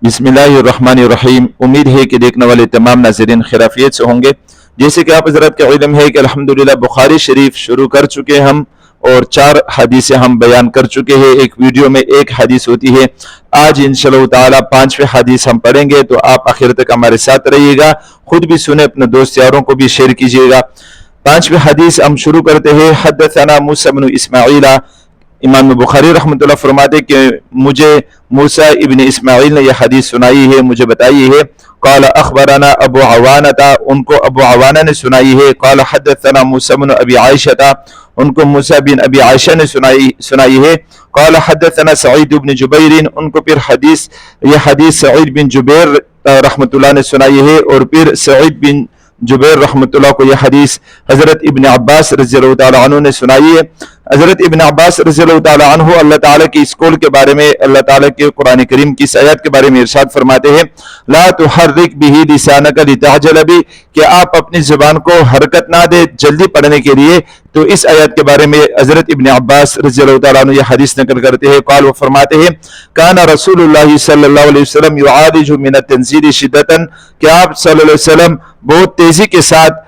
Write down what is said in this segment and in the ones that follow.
बिस्मिल्लाहिर्रहमानिर्रहीम। उम्मीद है कि देखने वाले तमाम नाज़रीन खैरियत से होंगे। जैसे कि आप हज़रात का इल्म है कि अल्हम्दुलिल्लाह बुखारी शरीफ शुरू कर चुके हम और 4 हदीसें हम बयान कर चुके हैं। एक वीडियो में एक हदीस होती है। आज इंशाअल्लाह ताला 5वें हदीस हम पढ़ेंगे, तो आप आखिर तक हमारे साथ रहिएगा, खुद भी सुने, अपने दोस्त यारों को भी शेयर कीजिएगा। 5वें हदीस हम शुरू करते हैं। हद्दसना मूसा इब्न इस्माइल, इमाम बुखारी रहमतुल्लाह फरमाते कि मुझे मूसा इब्न इस्माइल ने यह हदीस सुनाई है, मुझे बताई है। क़ाल अख़बरना अबू अवाना, उनको अबू अवाना ने सुनाई है। क़ाल हद्दसना मूसा बिन अबी आयशा, उनको मूसा बिन अबी आयशा ने सुनाई है। क़ाल हद्दसना सईद बिन जुबैर, उनको फिर यह हदीस सईद बिन जुबैर रहमतुल्लाह ने सुनाई है। और फिर सईद बिन जुबैर रहमतुल्लाह को यह हदीस हज़रत इब्न अब्बास रज़ियल्लाहु ताला अन्हु ने सुनाई है। हज़रत इब्न अब्बास रज़ियल्लाहु ताला अन्हु अल्लाह ताला की इस कौल के बारे में, अल्लाह ताला के कुरान करीम की इस आयत के बारे में इरशाद फरमाते हैं, ला तुहर्रिक बिही लिसानक लितअजल बि, कि आप अपनी जुबान को हरकत ना दे जल्दी पढ़ने के लिए। तो इस आयत के बारे में हज़रत इब्न अब्बास रज़ियल्लाहु ताला अन्हु यह हदीस नकल करते हैं। क़ाल, वो फरमाते हैं, काना रसूलुल्लाह सल्लल्लाहु अलैहि वसल्लम युआलिजु मिन अत-तंज़ील शिद्दतन, कि आप सल्लल्लाहु अलैहि वसल्लम बहुत तेजी के साथ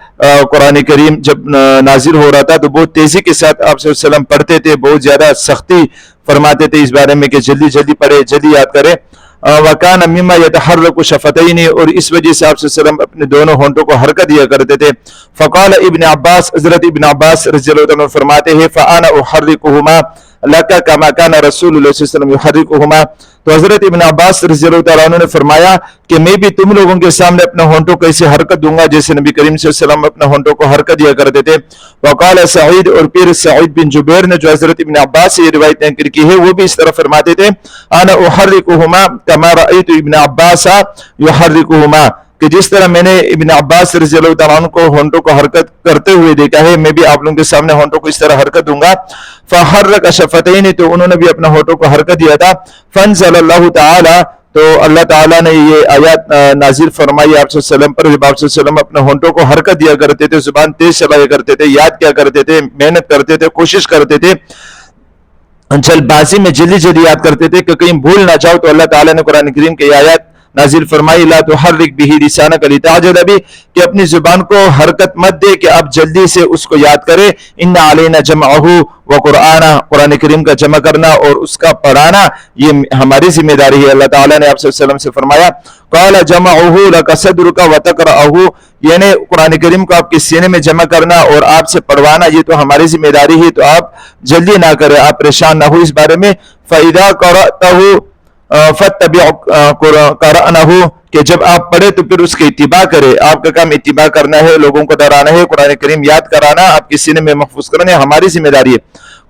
कुरान करीम जब नाजिल हो रहा था तो बहुत तेजी के साथ आप सल्लल्लाहु अलैहि वसल्लम पढ़ते थे, बहुत ज्यादा सख्ती फरमाते थे इस बारे में कि जल्दी जल्दी पढ़े, जल्दी याद करें। वकान मिम्मा यतहर्रकु शफतैनी, और इस वजह से आप सल्लल्लाहु अलैहि वसल्लम अपने दोनों होंठों को हरकत दिया करते थे। फ़क़ाल इब्न अब्बास, हज़रत इब्न अब्बास रज़ियल्लाहु अन्हु फरमाते हैं, फ़अना उहर्रिकुहुमा लका कमा काना रसूलुल्लाह सल्लल्लाहु अलैहि वसल्लम युहर्रिकुहुमा। तो हज़रत इब्न अब्बास रज़ियल्लाहु ताला अन्हु ने फरमाया कि मैं भी तुम लोगों के सामने अपने होंठों को ऐसे हरकत दूंगा जैसे नबी करीम सल्लल्लाहु अलैहि वसल्लम अपने होंठों को हरकत दिया करते थे। वक़ाल सईद, और फिर सईद बिन जुबैर ने जो हज़रत इब्न अब्बास से ये रिवायत नक़ल की है वो भी इस तरह फरमाते थे, अना उहर्रिकुहुमा कमा रअयतु इब्न अब्बास युहर्रिकुहुमा, कि जिस तरह मैंने इब्न अब्बास रज़ियल्लाहु ताला अन्हु को होंठों को हरकत करते हुए देखा है, मैं भी आप लोगों के सामने होंठों को इस तरह हरकत दूंगा। फहर्रक शफतैनी, तो उन्होंने भी अपना होंठों को हरकत दिया था। फंज़लल्लाहु ताला, तो अल्लाह ताला ने ये आयत नाजिल फरमाई आप सल्लल्लाहु अलैहि वसल्लम पर, जब आप सल्लल्लाहु अलैहि वसल्लम अपने होंठों को हरकत दिया करते थे, जुबान तेज चलाया करते थे, याद किया करते थे, मेहनत करते थे, कोशिश करते थे, जल्दबाजी में जल्दी जल्दी याद करते थे कि कहीं भूल ना जाओ। तो अल्लाह ताला ने कुरान करीम की आयत नाजिल फरमाई, ला तुहर्रिक बिही लिसानक लितअजल बि, कि अपनी जुबान को हरकत मत दे कि आप जल्दी से उसको याद करें। इन्ना अलैना जमअहु व कुराना, कुरान करीम का जमा करना और उसका पढ़ाना ये हमारी जिम्मेदारी है। अल्लाह ताला ने आप सल्लल्लाहु अलैहि वसल्लम से फरमाया, क़ाल जमअहु लक सदरुका व तक़रअहु, यानी कुरान करीम को आपके सीने में जमा करना और आपसे पढ़वाना ये तो हमारी जिम्मेदारी है, तो आप जल्दी ना करें, आप परेशान ना हो इस बारे में। फ़इज़ा क़रअतहु फत्तबिअ क़रअनहु, कि जब आप पढ़े तो फिर उसके इत्तिबा करे। आपका काम इत्तिबा करना है, लोगों को डराना है, कुरान करीम याद कराना, आपके सीने में महफूज करना हमारी जिम्मेदारी है।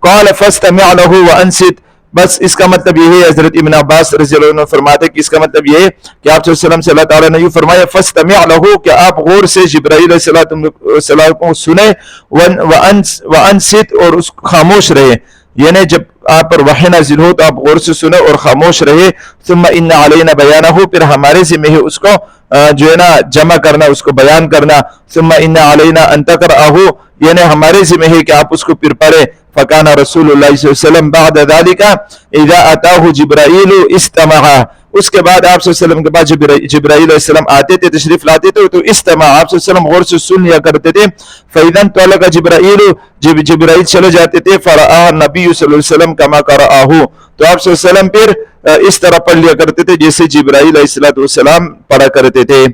क़ाल फ़स्तमिअ लहु व अंसित, बस इसका मतलब ये है, हज़रत इब्न अब्बास रज़ियल्लाहु अन्हु फरमाते कि इसका मतलब ये है कि आप सल्लल्लाहु अलैहि वसल्लम से अल्लाह ताला ने यूँ फरमाया, फ़स्तमिअ लहु, कि आप गौर से जिब्राईल अलैहिस्सलाम को सुने, व अंसित, और उस खामोश रहे, यानी जब आप पर वही नाजिल हो तो आप गौर से सुने और खामोश रहे। सुम्मा इन्ना अलैना बयानहु, फिर हमारे ज़िम्मे है उसको जो है ना जमा करना, उसको बयान करना। सुम्मा इन्ना अलैना अन तक़रअहु, यानी हमारे ज़िम्मे है कि आप उसको फिर पढ़े। फ़काना रसूलुल्लाह सल्लल्लाहु अलैहि वसल्लम बअद ज़ालिका इज़ा अताहु जिब्राईल इस्तमअ, उसके बाद आप सल्लल्लाहु अलैहि वसल्लम के बाद जिब्राईल अलैहिस्सलाम आते थे, तशरीफ लाते थे, तो इस्तमा, आप सल्लल्लाहु अलैहि वसल्लम गौर से सुन लिया करते थे। फ़इज़न तलका जिब्राईल, जब जिब्राईल चले जाते थे, फ़रअ नबी सल्लल्लाहु अलैहि वसल्लम कमा क़रअहु, तो आप सल्लल्लाहु अलैहि वसल्लम फिर इस तरह पढ़ लिया करते थे जैसे जिब्राईल अलैहिस्सलाम पढ़ा करते थे।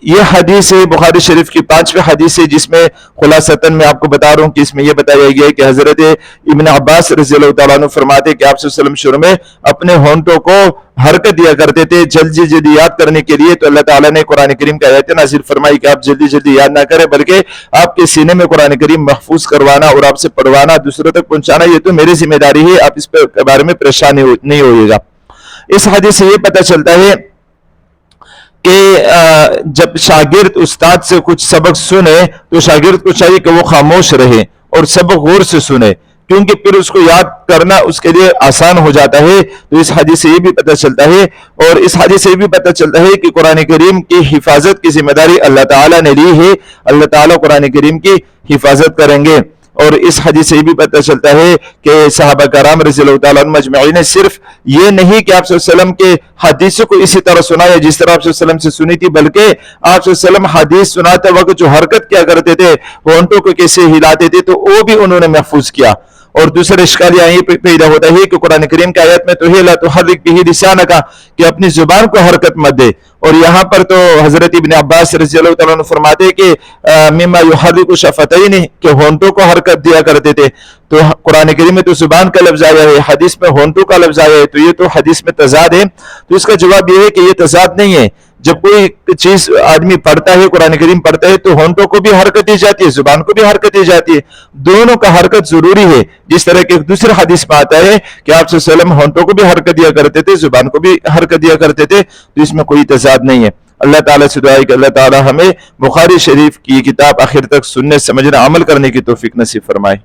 ये हदीस है बुखारी शरीफ की 5वीं हदीस है, जिसमें खुलासतन मैं आपको बता रहा हूँ कि इसमें यह बताया गया है कि हज़रत इब्न अब्बास रज़ियल्लाहु ताला अन्हु फरमाते कि आप सल्लल्लाहु अलैहि वसल्लम शुरू में अपने होंठों को हरकत दिया करते थे जल्दी जल्दी याद करने के लिए। तो अल्लाह ताला ने कुरान करीम का आयत नाज़िल फरमाई कि आप जल्दी जल्दी याद ना करें, बल्कि आपके सीने में कुरान करीम महफूज करवाना और आपसे पढ़वाना, दूसरों तक पहुंचाना, ये तो मेरी जिम्मेदारी है, आप इस बारे में परेशान नहीं होइएगा। इस हदीस से ये पता चलता है कि जब शागिर्द उस्ताद से कुछ सबक सुने तो शागिर्द को चाहिए कि वो खामोश रहे और सबक गौर से सुने, क्योंकि फिर उसको याद करना उसके लिए आसान हो जाता है। तो इस हदीस से ये भी पता चलता है, और इस हदीस से ये भी पता चलता है कि कुरान करीम की हिफाजत की जिम्मेदारी अल्लाह ताला ने ली है। अल्लाह ताला कुरान करीम की हिफाजत करेंगे। اور اس حدیث سے یہ بھی پتہ چلتا ہے کہ صحابہ کرام رضی اللہ تعالیٰ عنہم اجمعین نے صرف یہ نہیں کہ آپ صلی اللہ علیہ وسلم کے حدیثوں کو اسی طرح سنایا جس طرح آپ صلی اللہ علیہ وسلم سے سنی تھی، بلکہ آپ صلی اللہ علیہ وسلم حدیث سناتے وقت جو حرکت کیا کرتے تھے، ہونٹوں کو کیسے ہلاتے تھے، تو وہ بھی انہوں نے محفوظ کیا۔ اور دوسرا اشکال یہاں یہ پیدا ہوتا ہے کہ قرآن کریم کی آیت میں تو ہے لا تحرک بہ لسانک، کہ اپنی زبان کو حرکت مت دے، اور یہاں پر تو حضرت ابن عباس رضی اللہ تعالیٰ عنہ فرماتے کہ مما یحرک شفتین، کہ ہونٹوں کو حرکت دیا کرتے تھے۔ تو قرآن کریم میں تو زبان کا لفظ آیا ہے، حدیث میں ہونٹوں کا لفظ آیا ہے، تو یہ تو حدیث میں تضاد ہے۔ تو اس کا جواب یہ ہے کہ یہ تضاد نہیں ہے۔ جب کوئی چیز آدمی پڑھتا ہے، قرآن کریم پڑھتا ہے، تو ہونٹوں کو بھی حرکت دی جاتی ہے، زبان کو بھی حرکت دی جاتی ہے، دونوں کا حرکت ضروری ہے۔ جس طرح کہ دوسرے حدیث میں آتا ہے کہ آپ صلی اللہ علیہ وسلم ہونٹوں کو بھی حرکت دیا کرتے تھے، زبان کو بھی حرکت دیا کرتے تھے، تو اس میں کوئی تضاد نہیں ہے۔ اللہ تعالیٰ سے دعا ہے کہ اللہ تعالیٰ ہمیں بخاری شریف کی کتاب آخر تک سننے، سمجھنے، عمل کرنے کی توفیق نصیب فرمائے۔